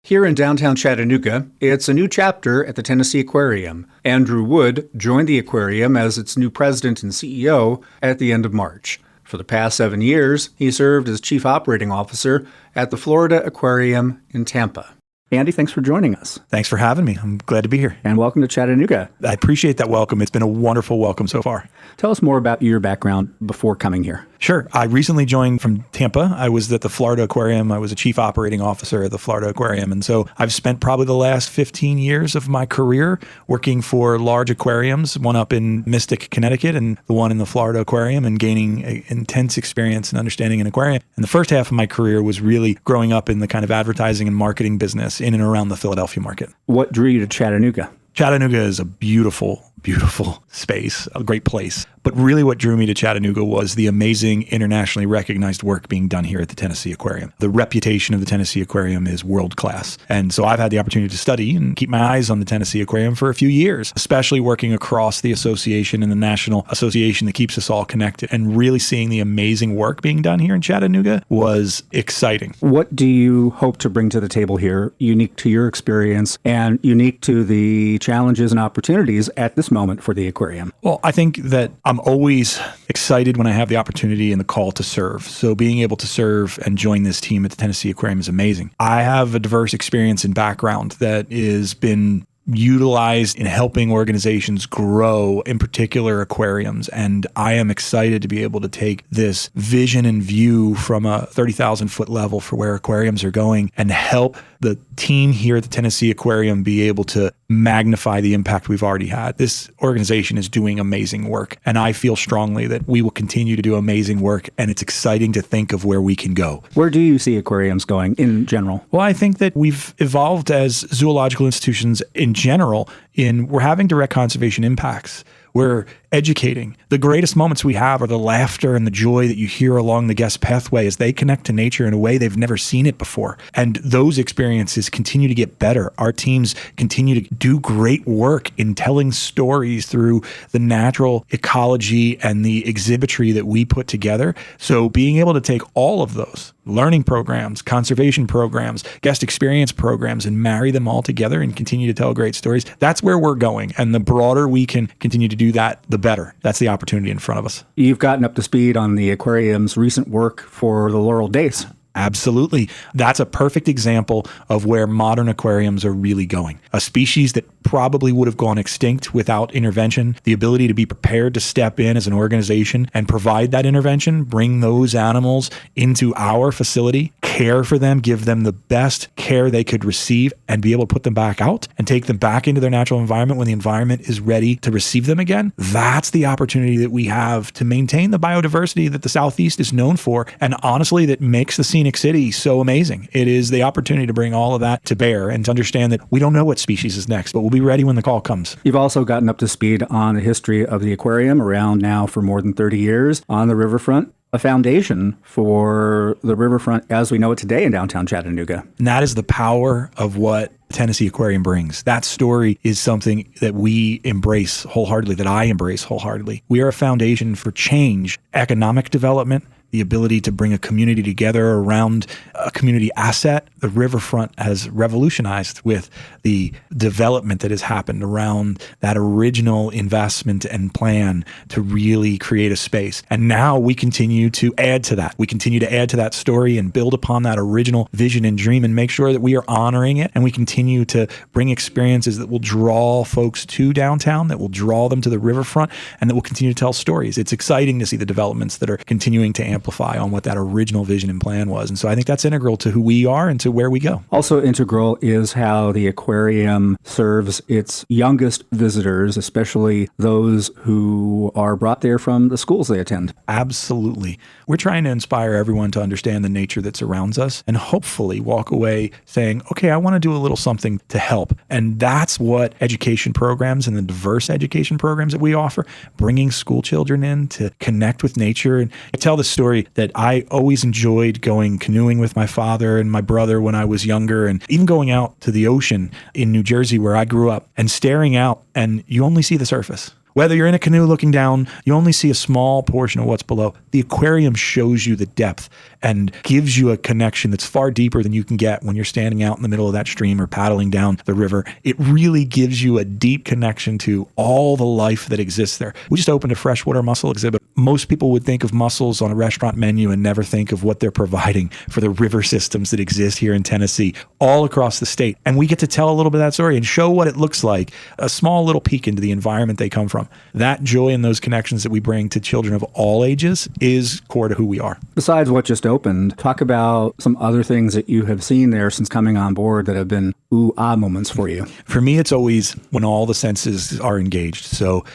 Here in downtown Chattanooga, it's a new chapter at the Tennessee Aquarium. Andrew Wood joined the aquarium as its new president and CEO at the end of March. For the past 7 years, he served as chief operating officer at the Florida Aquarium in Tampa. Andy, thanks for joining us. Thanks for having me. I'm glad to be here. And welcome to Chattanooga. I appreciate that welcome. It's been a wonderful welcome so far. Tell us more about your background before coming here. Sure. I recently joined from Tampa. I was at the Florida Aquarium. I was a chief operating officer at the Florida Aquarium. And so I've spent probably the last 15 years of my career working for large aquariums, one up in Mystic, Connecticut, and the one in the Florida Aquarium, and gaining intense experience and understanding an aquarium. And the first half of my career was really growing up in the kind of advertising and marketing business in and around the Philadelphia market. What drew you to Chattanooga? Chattanooga is a beautiful space, a great place. But really what drew me to Chattanooga was the amazing internationally recognized work being done here at the Tennessee Aquarium. The reputation of the Tennessee Aquarium is world class. And so I've had the opportunity to study and keep my eyes on the Tennessee Aquarium for a few years, especially working across the association and the national association that keeps us all connected. And really seeing the amazing work being done here in Chattanooga was exciting. What do you hope to bring to the table here, unique to your experience and unique to the challenges and opportunities at this moment for the aquarium? Well, I think that I'm always excited when I have the opportunity and the call to serve. So being able to serve and join this team at the Tennessee Aquarium is amazing. I have a diverse experience and background that has been utilized in helping organizations grow, in particular aquariums. And I am excited to be able to take this vision and view from a 30,000 foot level for where aquariums are going and help the team here at the Tennessee Aquarium be able to magnify the impact we've already had. This organization is doing amazing work, and I feel strongly that we will continue to do amazing work, and it's exciting to think of where we can go. Where do you see aquariums going in general? Well, I think that we've evolved as zoological institutions in general we're having direct conservation impacts. We're educating. The greatest moments we have are the laughter and the joy that you hear along the guest pathway as they connect to nature in a way they've never seen it before. And those experiences continue to get better. Our teams continue to do great work in telling stories through the natural ecology and the exhibitry that we put together. So being able to take all of those learning programs, conservation programs, guest experience programs, and marry them all together and continue to tell great stories, that's where we're going. And the broader we can continue to do that, the better. That's the opportunity in front of us. You've gotten up to speed on the aquarium's recent work for the Laurel Days. Absolutely. That's a perfect example of where modern aquariums are really going. A species that probably would have gone extinct without intervention, the ability to be prepared to step in as an organization and provide that intervention, bring those animals into our facility, care for them, give them the best care they could receive, and be able to put them back out and take them back into their natural environment when the environment is ready to receive them again. That's the opportunity that we have to maintain the biodiversity that the Southeast is known for, and honestly, that makes the scenic city so amazing. It is the opportunity to bring all of that to bear and to understand that we don't know what species is next, but we'll be ready when the call comes. You've also gotten up to speed on the history of the aquarium, around now for more than 30 years on the riverfront, a foundation for the riverfront as we know it today in downtown Chattanooga. And that is the power of what Tennessee Aquarium brings. That story is something that we embrace wholeheartedly, that I embrace wholeheartedly. We are a foundation for change, economic development, the ability to bring a community together around a community asset. The riverfront has revolutionized with the development that has happened around that original investment and plan to really create a space. And now we continue to add to that. We continue to add to that story and build upon that original vision and dream and make sure that we are honoring it. And we continue to bring experiences that will draw folks to downtown, that will draw them to the riverfront, and that will continue to tell stories. It's exciting to see the developments that are continuing to amplify on what that original vision and plan was. And so I think that's integral to who we are and to where we go. Also integral is how the aquarium serves its youngest visitors, especially those who are brought there from the schools they attend. Absolutely. We're trying to inspire everyone to understand the nature that surrounds us and hopefully walk away saying, okay, I want to do a little something to help. And that's what education programs and the diverse education programs that we offer, bringing school children in to connect with nature. And I tell the story that I always enjoyed going canoeing with my father and my brother when I was younger, and even going out to the ocean in New Jersey where I grew up and staring out, and you only see the surface. Whether you're in a canoe looking down, you only see a small portion of what's below. The aquarium shows you the depth and gives you a connection that's far deeper than you can get when you're standing out in the middle of that stream or paddling down the river. It really gives you a deep connection to all the life that exists there. We just opened a freshwater mussel exhibit. Most people would think of mussels on a restaurant menu and never think of what they're providing for the river systems that exist here in Tennessee, all across the state. And we get to tell a little bit of that story and show what it looks like, a small little peek into the environment they come from. That joy and those connections that we bring to children of all ages is core to who we are. Besides what just opened, talk about some other things that you have seen there since coming on board that have been ooh-ah moments for you. For me, it's always when all the senses are engaged. So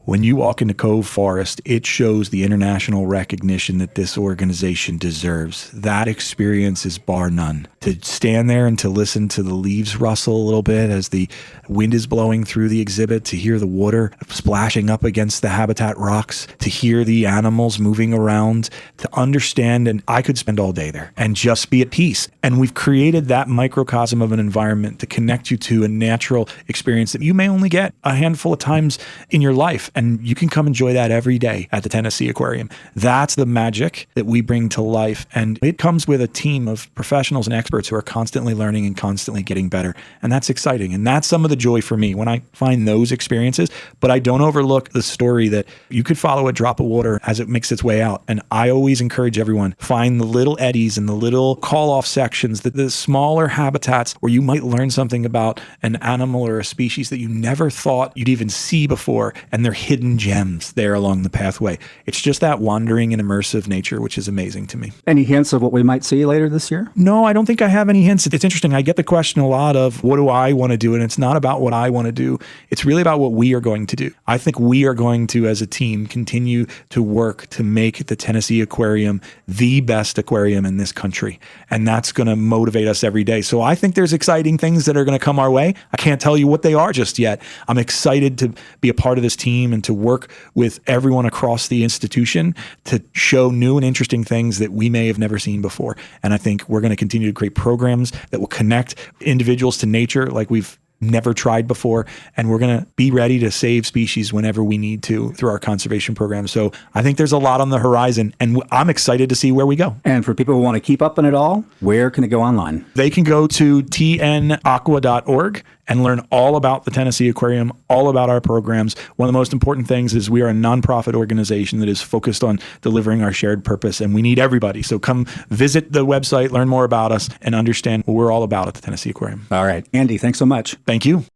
when you walk into Cove Forest, it shows the international recognition that this organization deserves. That experience is bar none. To stand there and to listen to the leaves rustle a little bit as the wind is blowing through the exhibit, to hear the water splashing up against the habitat rocks, to hear the animals moving around, to understand, and I could spend all day there and just be at peace. And we've created that microcosm of an environment to connect you to a natural experience that you may only get a handful of times in your life. And you can come enjoy that every day at the Tennessee Aquarium. That's the magic that we bring to life. And it comes with a team of professionals and experts who are constantly learning and constantly getting better. And that's exciting. And that's some of the joy for me when I find those experiences. But I don't overlook the story that you could follow a drop of water as it makes its way out. And I always encourage everyone, find the little eddies and the little call-off sections, the smaller habitats where you might learn something about an animal or a species that you never thought you'd even see before. And they're hidden gems there along the pathway. It's just that wandering and immersive nature, which is amazing to me. Any hints of what we might see later this year? No, I don't think I have any hints. It's interesting. I get the question a lot of what do I want to do? And it's not about what I want to do. It's really about what we are going to do. I think we are going to, as a team, continue to work to make the Tennessee Aquarium the best aquarium in this country. And that's going to motivate us every day. So I think there's exciting things that are going to come our way. I can't tell you what they are just yet. I'm excited to be a part of this team and to work with everyone across the institution to show new and interesting things that we may have never seen before. And I think we're going to continue to create programs that will connect individuals to nature like we've never tried before. And we're going to be ready to save species whenever we need to through our conservation program. So I think there's a lot on the horizon and I'm excited to see where we go. And for people who want to keep up on it all, where can it go online? They can go to tnaqua.org and learn all about the Tennessee Aquarium, all about our programs. One of the most important things is we are a nonprofit organization that is focused on delivering our shared purpose, and we need everybody. So come visit the website, learn more about us, and understand what we're all about at the Tennessee Aquarium. All right. Andy, thanks so much. Thank you.